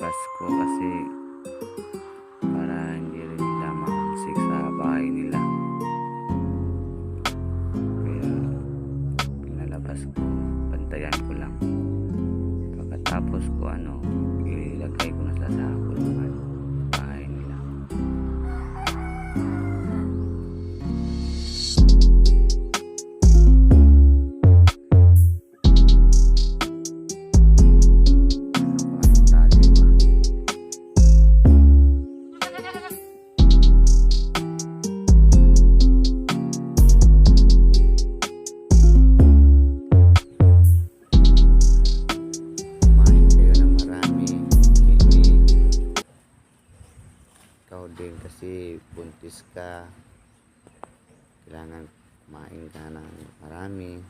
Nilalabas ko kasi para hindi rin nila makamsik sa bahay nila. Kaya nilalabas ko, bantayan ko lang. Pagkatapos ko ilagay ko na sa kulungan bahay nila. Ikaw din kasi buntis ka, kailangan kumain ka ng marami.